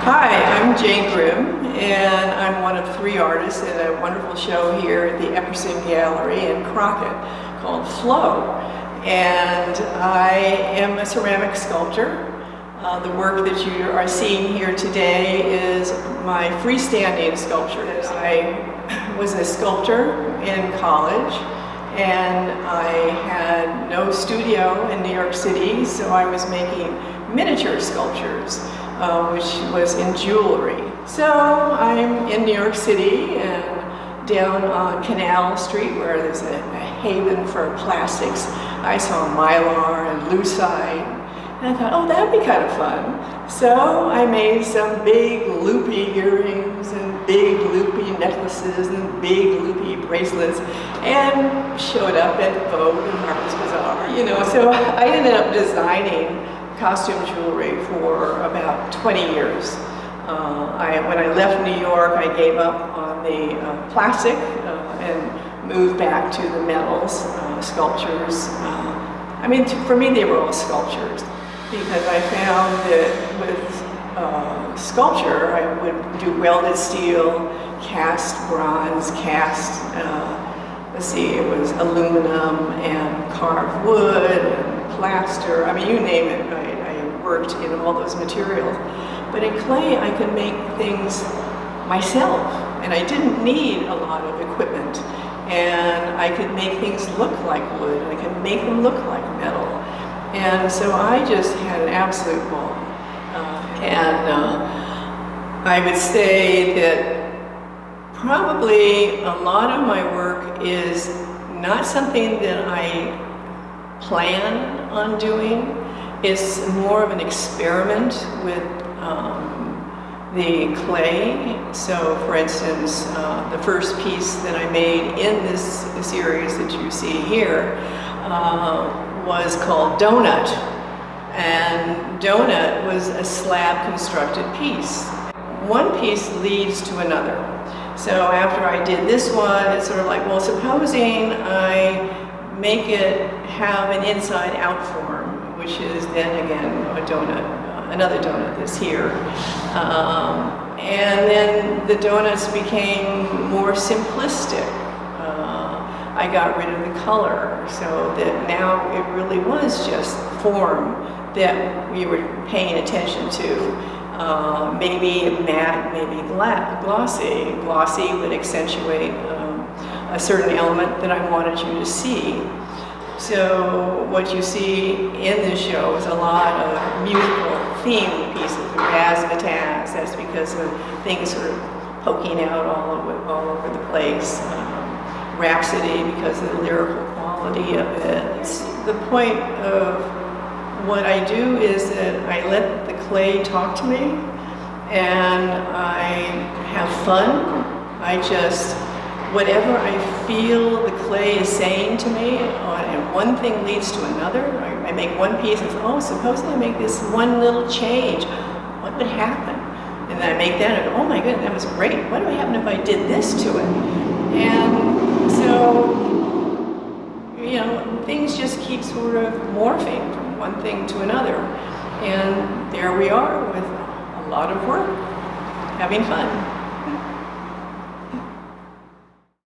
Hi, I'm Jane Grimm, and I'm one of 3 artists in a wonderful show here at the Epperson Gallery in Crockett called Flow. And I am a ceramic sculptor. The work that you are seeing here today is my freestanding sculptures. I was a sculptor in college, and I had no studio in New York City, so I was making miniature sculptures, which was in jewelry. So I'm in New York City and down on Canal Street, where there's a haven for plastics. I saw mylar and lucite, and I thought, oh, that'd be kind of fun. So I made some big loopy earrings and big loopy necklaces and big loopy bracelets and showed up at Vogue and Harper's Bazaar, So I ended up designing costume jewelry for about 20 years. When I left New York, I gave up on the plastic and moved back to the metals, sculptures. For me, they were all sculptures, because I found that with sculpture, I would do welded steel, cast bronze, it was aluminum and carved wood and plaster. You name it. I worked in all those materials. But in clay, I could make things myself, and I didn't need a lot of equipment. And I could make things look like wood, and I could make them look like metal. And so I just had an absolute ball. I would say that probably a lot of my work is not something that I plan on doing. It's more of an experiment with the clay. So for instance, the first piece that I made in this series that you see here was called Donut. And Donut was a slab constructed piece. One piece leads to another. So after I did this one, it's sort of like, well, supposing I make it have an inside-out form, which is then again a donut, another donut that's here. And then the donuts became more simplistic. I got rid of the color, so that now it really was just form that we were paying attention to. Maybe matte, maybe glossy. Glossy would accentuate a certain element that I wanted you to see. So what you see in this show is a lot of musical themed pieces, razzmatazz. That's because of things sort of poking out all over the place. Rhapsody because of the lyrical quality of it. The point of what I do is that I let the clay talk to me, and I have fun. Whatever I feel the clay is saying to me, and one thing leads to another. I make one piece and say, oh, suppose I make this one little change. What would happen? And then I make that and I go, oh my goodness, that was great. What would happen if I did this to it? And so, things just keep sort of morphing from one thing to another. And there we are with a lot of work, having fun.